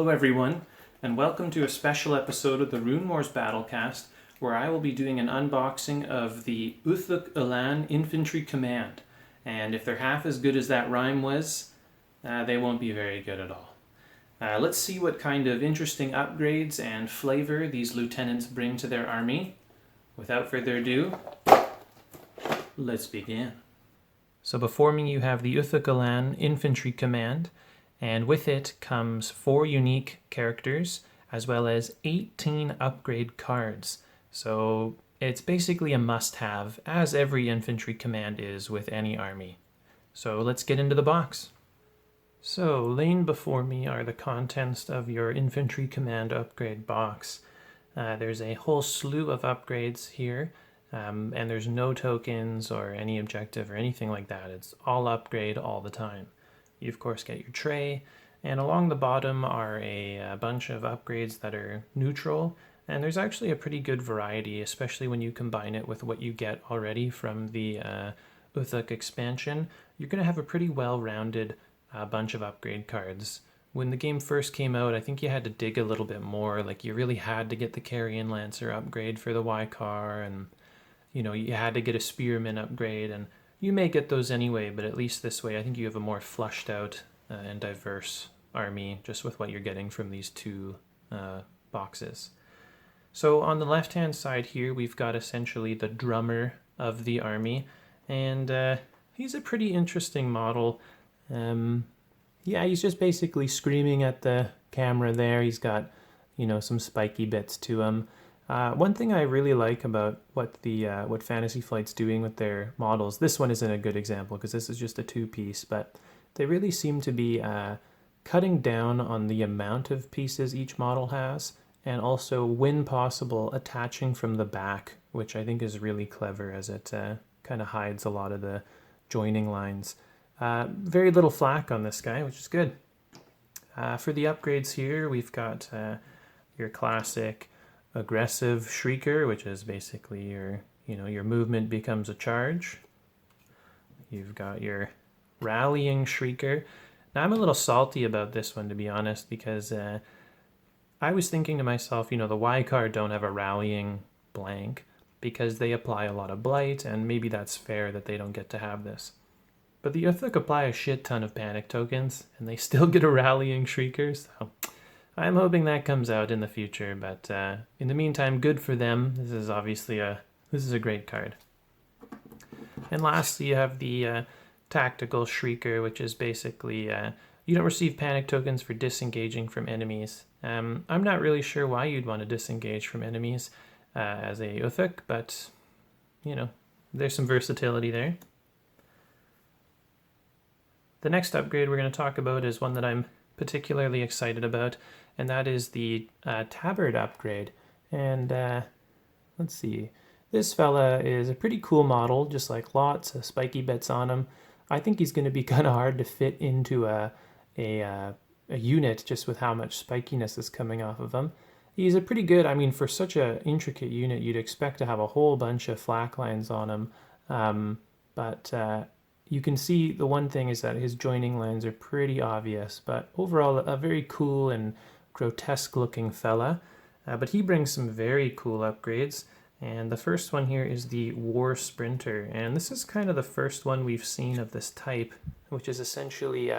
Hello everyone, and welcome to a special episode of the Runewars Battlecast, where I will be doing an unboxing of the Uthuk Infantry Command. And if they're half as good as that rhyme was, they won't be very good at all. Let's see what kind of interesting upgrades and flavor these lieutenants bring to their army. Without further ado, let's begin. So before me you have the Uthuk Infantry Command, and with it comes 4 unique characters as well as 18 upgrade cards. So it's basically a must-have, as every infantry command is with any army. So let's get into the box. So laying before me are the contents of your infantry command upgrade box. There's a whole slew of upgrades here, and there's no tokens or any objective or anything like that. It's all upgrade all the time. You of course get your tray, and along the bottom are a bunch of upgrades that are neutral, and there's actually a pretty good variety, especially when you combine it with what you get already from the Uthuk expansion. You're going to have a pretty well-rounded bunch of upgrade cards. When the game first came out, I think you had to dig a little bit more. Like, you really had to get the Carrion Lancer upgrade for the Y-Car, and you had to get a Spearman upgrade, and you may get those anyway, but at least this way I think you have a more fleshed out and diverse army just with what you're getting from these 2 boxes. So on the left hand side here we've got essentially the drummer of the army, and he's a pretty interesting model. Yeah, he's just basically screaming at the camera there. He's got some spiky bits to him. One thing I really like about what Fantasy Flight's doing with their models, this one isn't a good example because this is just a 2-piece, but they really seem to be cutting down on the amount of pieces each model has, and also, when possible, attaching from the back, which I think is really clever as it kind of hides a lot of the joining lines. Very little flak on this guy, which is good. For the upgrades here, we've got your classic aggressive Shrieker, which is basically your movement becomes a charge. You've got your rallying Shrieker. Now I'm a little salty about this one, to be honest, because I was thinking to myself, the Y-Car don't have a rallying blank because they apply a lot of blight, and maybe that's fair that they don't get to have this. But the Uthuk apply a shit ton of panic tokens, and they still get a rallying Shrieker, so I'm hoping that comes out in the future, but in the meantime, good for them. This is obviously a great card. And lastly, you have the tactical Shrieker, which is basically you don't receive panic tokens for disengaging from enemies. I'm not really sure why you'd want to disengage from enemies as a Uthuk, but there's some versatility there. The next upgrade we're going to talk about is one that I'm particularly excited about, and that is the Tabard upgrade. And let's see, this fella is a pretty cool model, just like lots of spiky bits on him. I think he's going to be kind of hard to fit into a unit just with how much spikiness is coming off of him. He's a pretty good, for such an intricate unit, you'd expect to have a whole bunch of flak lines on him, but you can see the one thing is that his joining lines are pretty obvious, but overall a very cool and grotesque looking fella. But he brings some very cool upgrades, and the first one here is the War Sprinter, and this is kind of the first one we've seen of this type, which is essentially,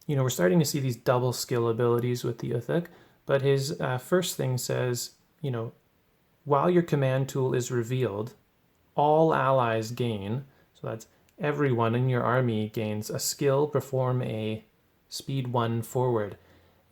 we're starting to see these double skill abilities with the Uthuk, but his first thing says, while your command tool is revealed, all allies gain, so that's everyone in your army gains a skill, perform a speed 1 forward.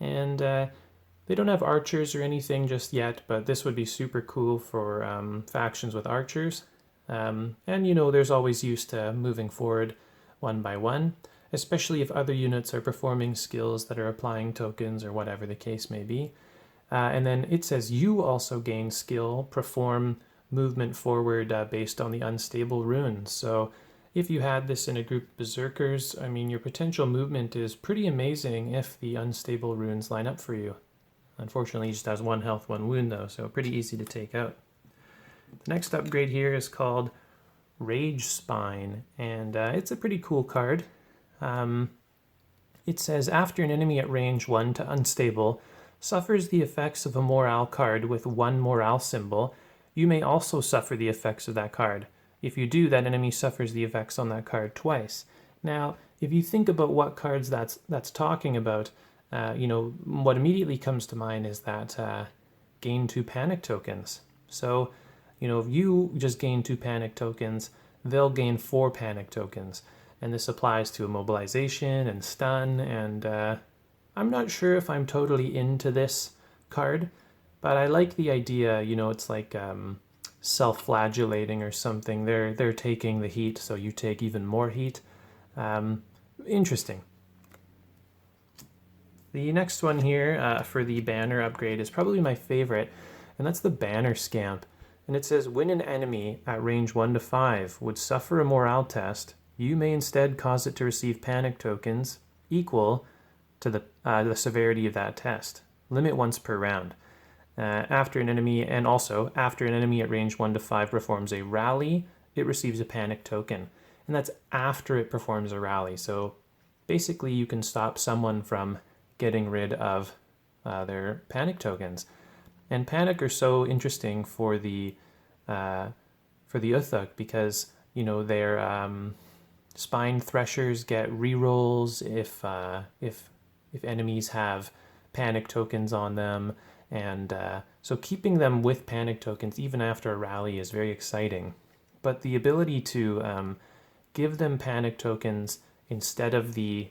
And they don't have archers or anything just yet, but this would be super cool for factions with archers. And there's always use to moving forward one by one, especially if other units are performing skills that are applying tokens or whatever the case may be. And then it says you also gain skill, perform movement forward based on the unstable runes. So if you had this in a group of berserkers, your potential movement is pretty amazing if the unstable runes line up for you. Unfortunately, he just has 1 health, 1 wound though, so pretty easy to take out. The next upgrade here is called Rage Spine, and it's a pretty cool card. It says, after an enemy at range 1 to unstable suffers the effects of a morale card with 1 morale symbol, you may also suffer the effects of that card. If you do, that enemy suffers the effects on that card twice. Now, if you think about what cards that's talking about, what immediately comes to mind is that gain 2 panic tokens. So, if you just gain 2 panic tokens, they'll gain 4 panic tokens. And this applies to immobilization and stun, and I'm not sure if I'm totally into this card, but I like the idea, it's like self-flagellating or something. They're taking the heat, so you take even more heat. Interesting. The next one here for the banner upgrade is probably my favorite, and that's the Banner Scamp. And it says, when an enemy at range 1 to 5 would suffer a morale test, you may instead cause it to receive panic tokens equal to the severity of that test. Limit once per round. After an enemy at range 1 to 5 performs a rally, it receives a panic token. And that's after it performs a rally. So basically you can stop someone from getting rid of their panic tokens. And panic are so interesting for the Uthuk because their spine threshers get rerolls if enemies have panic tokens on them, and so keeping them with panic tokens even after a rally is very exciting. But the ability to give them panic tokens instead of the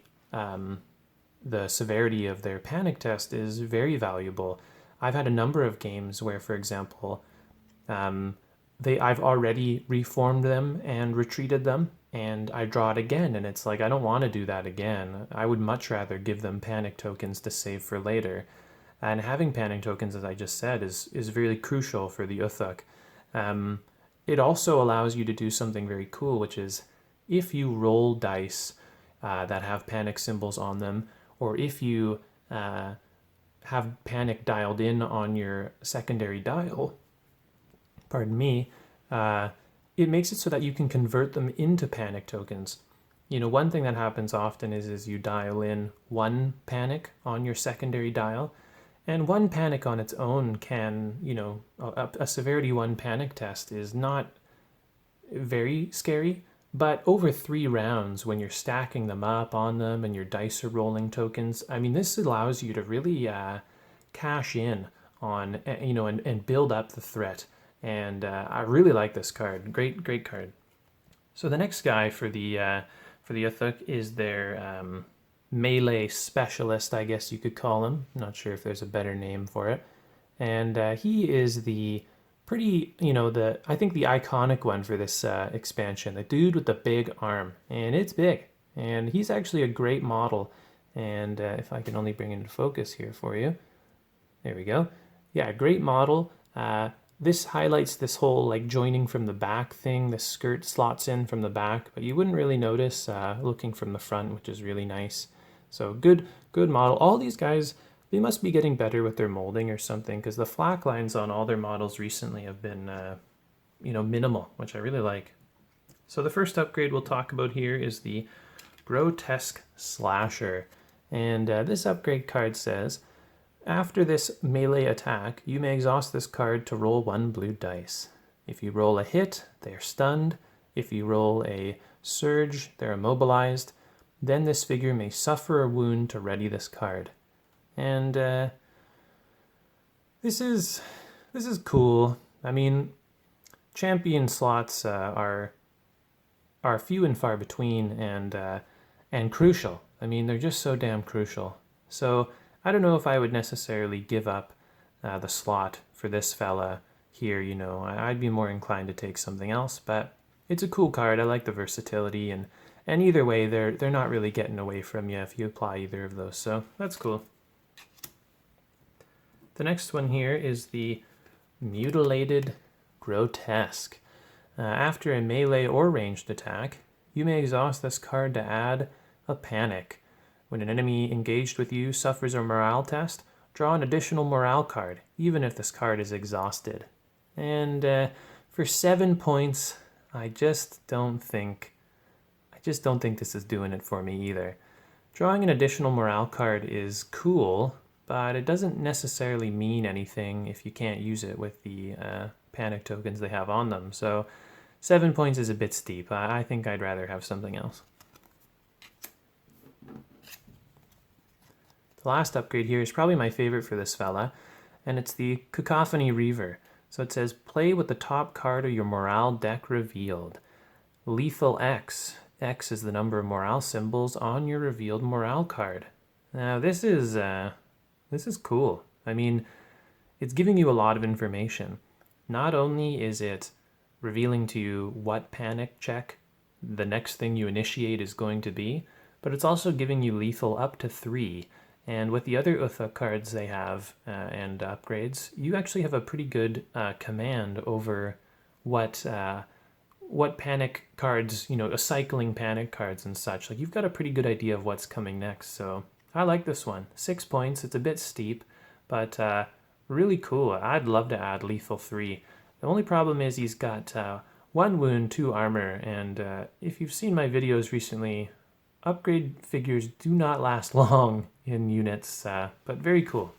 severity of their panic test is very valuable. I've had a number of games where, for example, I've already reformed them and retreated them, and I draw it again, and it's like, I don't want to do that again. I would much rather give them panic tokens to save for later. And having panic tokens, as I just said, is really crucial for the Uthuk. It also allows you to do something very cool, which is if you roll dice that have panic symbols on them, or if you have panic dialed in on your secondary dial, it makes it so that you can convert them into panic tokens. One thing that happens often is you dial in 1 panic on your secondary dial, and 1 panic on its own can, a severity 1 panic test is not very scary, but over 3 rounds when you're stacking them up on them and your dice are rolling tokens, this allows you to really cash in on, and build up the threat. And I really like this card. Great card. So the next guy for the Uthuk is their melee specialist, I guess you could call him. I'm not sure if there's a better name for it. And he is the pretty, I think the iconic one for this expansion. The dude with the big arm, and it's big. And he's actually a great model. And if I can only bring it into focus here for you. There we go. Yeah, great model. This highlights this whole joining from the back thing. The skirt slots in from the back, but you wouldn't really notice looking from the front, which is really nice. So good model. All these guys, they must be getting better with their molding or something, because the flak lines on all their models recently have been, minimal, which I really like. So the first upgrade we'll talk about here is the Grotesque Slasher. And this upgrade card says, after this melee attack, you may exhaust this card to roll 1 blue dice. If you roll a hit, they are stunned. If you roll a surge, they're immobilized. Then this figure may suffer a wound to ready this card. And this is cool. Champion slots are few and far between, and crucial. They're just so damn crucial. So I don't know if I would necessarily give up the slot for this fella here, I'd be more inclined to take something else, but it's a cool card. I like the versatility, and either way, they're not really getting away from you if you apply either of those, so that's cool. The next one here is the Mutilated Grotesque. After a melee or ranged attack, you may exhaust this card to add a panic. When an enemy engaged with you suffers a morale test, draw an additional morale card, even if this card is exhausted. And for 7 points, I just don't think this is doing it for me either. Drawing an additional morale card is cool, but it doesn't necessarily mean anything if you can't use it with the panic tokens they have on them. So 7 points is a bit steep. I think I'd rather have something else. The last upgrade here is probably my favorite for this fella, and it's the Cacophony Reaver. So it says, play with the top card of your morale deck revealed. Lethal X. X is the number of morale symbols on your revealed morale card. Now this is cool. I mean, it's giving you a lot of information. Not only is it revealing to you what panic check the next thing you initiate is going to be, but it's also giving you lethal up to 3. And with the other Uthuk cards they have and upgrades, you actually have a pretty good command over what panic cards, cycling panic cards and such. Like, you've got a pretty good idea of what's coming next. So I like this one. 6 points. It's a bit steep, but really cool. I'd love to add lethal 3. The only problem is he's got 1 wound, 2 armor, and if you've seen my videos recently, upgrade figures do not last long in units, but very cool.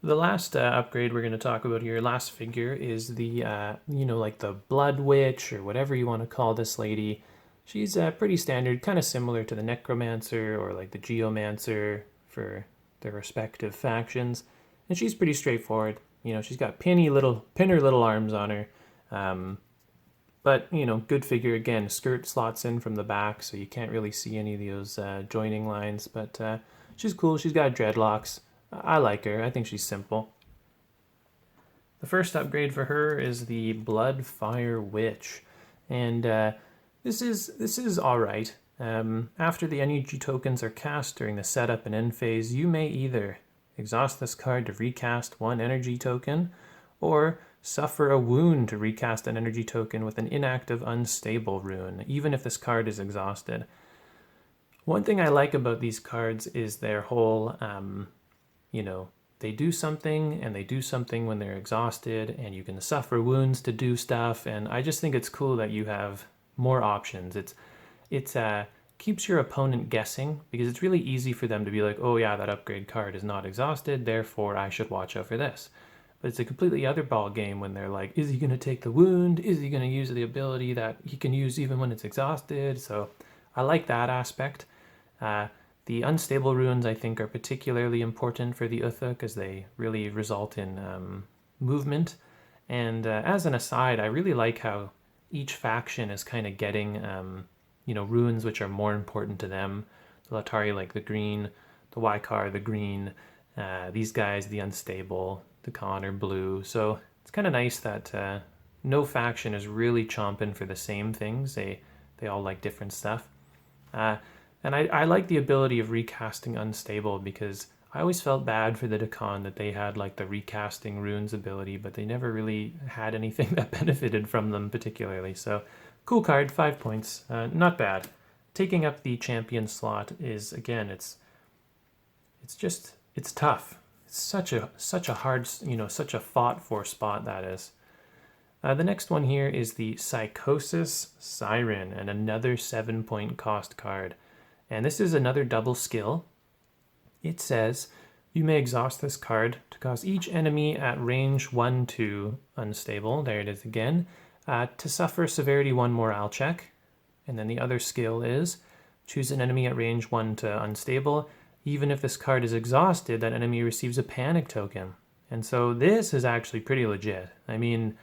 The last upgrade we're going to talk about here, last figure, is the, like the Blood Witch, or whatever you want to call this lady. She's pretty standard, kind of similar to the Necromancer or like the Geomancer for their respective factions. And she's pretty straightforward. She's got pinner little arms on her. But, good figure. Again, skirt slots in from the back, so you can't really see any of those joining lines. But she's cool. She's got dreadlocks. I like her. I think she's simple. The first upgrade for her is the Bloodfire Witch. And this is all right. After the energy tokens are cast during the setup and end phase, you may either exhaust this card to recast 1 energy token, or suffer a wound to recast an energy token with an inactive unstable rune, even if this card is exhausted. One thing I like about these cards is their whole, they do something, and they do something when they're exhausted, and you can suffer wounds to do stuff, and I just think it's cool that you have more options. It keeps your opponent guessing, because it's really easy for them to be like, oh yeah, that upgrade card is not exhausted, therefore I should watch out for this. But it's a completely other ball game when they're like, is he going to take the wound? Is he going to use the ability that he can use even when it's exhausted? So I like that aspect. The unstable runes, I think, are particularly important for the Uthuk, as they really result in movement. And as an aside, I really like how each faction is kind of getting, runes which are more important to them. The Latari like the green, the Waikar the green, these guys the unstable, the Connor blue. So it's kind of nice that no faction is really chomping for the same things. They all like different stuff. And I like the ability of recasting unstable, because I always felt bad for the Dakan that they had like the recasting runes ability, but they never really had anything that benefited from them particularly. So cool card, 5 points. Not bad. Taking up the champion slot is, again, it's tough. It's such a hard, such a fought for spot that is. The next one here is the Psychosis Siren, and another 7-point cost card. And this is another double skill. It says, you may exhaust this card to cause each enemy at range 1-2 unstable, there it is again, to suffer severity 1 morale check. And then the other skill is, choose an enemy at range 1 to unstable. Even if this card is exhausted, that enemy receives a panic token. And so this is actually pretty legit. I mean,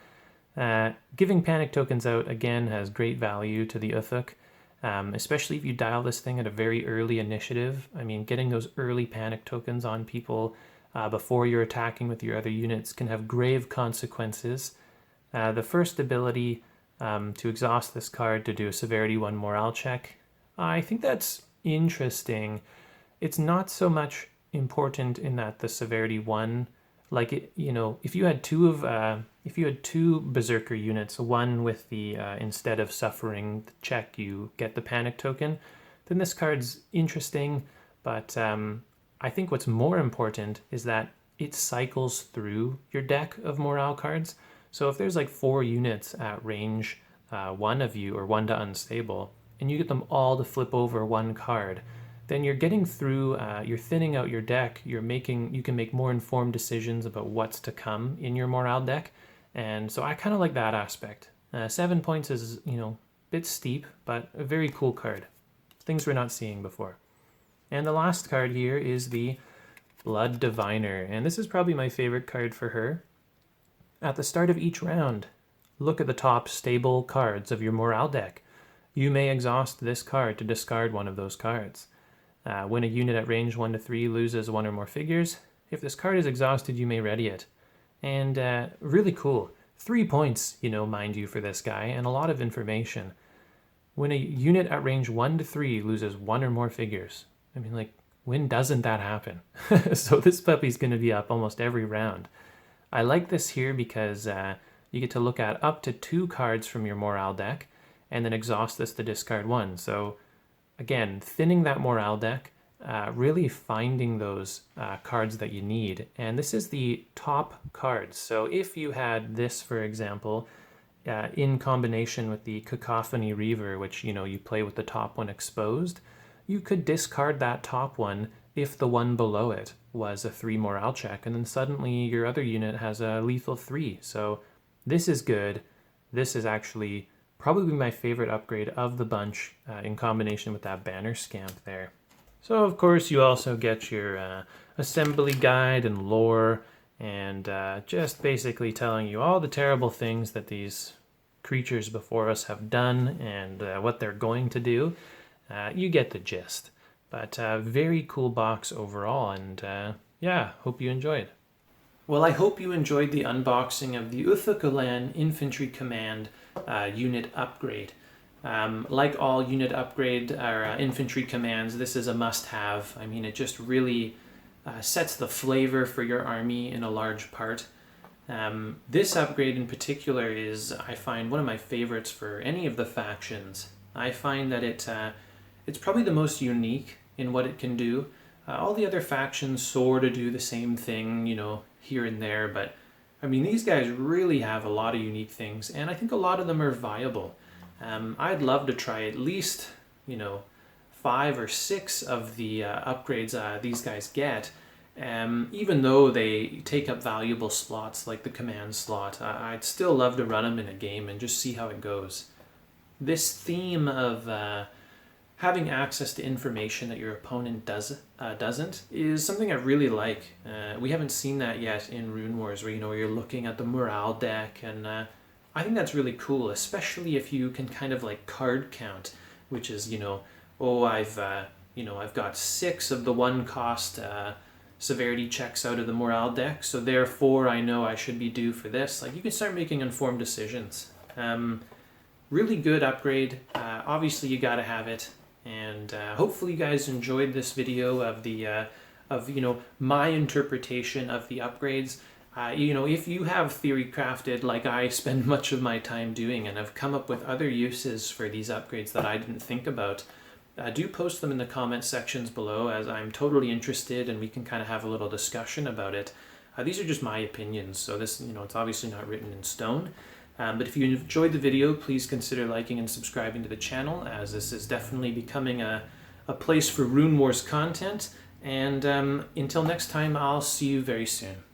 giving panic tokens out, again, has great value to the Uthuk, especially if you dial this thing at a very early initiative. I mean, getting those early panic tokens on people before you're attacking with your other units can have grave consequences. The first ability to exhaust this card to do a severity 1 morale check, I think that's interesting. It's not so much important in that the severity 1, like it, if you had two berserker units, one with the instead of suffering the check you get the panic token, then this card's interesting. But I think what's more important is that it cycles through your deck of morale cards. So if there's like 4 units at range 1 of you, or 1 to unstable, and you get them all to flip over 1 card, then you're getting through, you're thinning out your deck, you can make more informed decisions about what's to come in your morale deck. And so I kind of like that aspect. 7 points is, a bit steep, but a very cool card. Things we're not seeing before. And the last card here is the Blood Diviner, and this is probably my favorite card for her. At the start of each round, look at the top stable cards of your morale deck. You may exhaust this card to discard one of those cards. When a unit at range 1 to 3 loses 1 or more figures, if this card is exhausted, you may ready it. And really cool. 3 points, mind you, for this guy, and a lot of information. When a unit at range 1 to 3 loses 1 or more figures, when doesn't that happen? So this puppy's going to be up almost every round. I like this here because you get to look at up to 2 cards from your morale deck and then exhaust this to discard 1. So again, thinning that morale deck, really finding those cards that you need. And this is the top cards. So if you had this, for example, in combination with the Cacophony Reaver, which you play with the top one exposed, you could discard that top one if the one below it was a 3 morale check, and then suddenly your other unit has a lethal 3. So this is good. This is actually probably my favorite upgrade of the bunch in combination with that banner scamp there. So of course you also get your assembly guide and lore, and just basically telling you all the terrible things that these creatures before us have done and what they're going to do. You get the gist. But very cool box overall, and yeah, hope you enjoyed. Well, I hope you enjoyed the unboxing of the Uthuk Infantry Command unit upgrade. Like all unit upgrade or infantry commands, this is a must-have. It just really sets the flavor for your army in a large part. This upgrade in particular is, I find, one of my favorites for any of the factions. I find that it's probably the most unique in what it can do. All the other factions sort of do the same thing, here and there, but these guys really have a lot of unique things, and I think a lot of them are viable. I'd love to try at least, 5 or 6 of the upgrades these guys get, even though they take up valuable slots like the command slot. I'd still love to run them in a game and just see how it goes. This theme of having access to information that your opponent doesn't is something I really like. We haven't seen that yet in Rune Wars, where you're looking at the morale deck, and I think that's really cool, especially if you can kind of like card count, which is I've got 6 of the 1 cost severity checks out of the morale deck, so therefore I know I should be due for this. You can start making informed decisions. Really good upgrade. Obviously you got to have it. And hopefully you guys enjoyed this video of my interpretation of the upgrades. If you have theory crafted like I spend much of my time doing, and have come up with other uses for these upgrades that I didn't think about, do post them in the comment sections below, as I'm totally interested and we can kind of have a little discussion about it. These are just my opinions, so this, it's obviously not written in stone. But if you enjoyed the video, please consider liking and subscribing to the channel, as this is definitely becoming a place for Rune Wars content. And until next time, I'll see you very soon.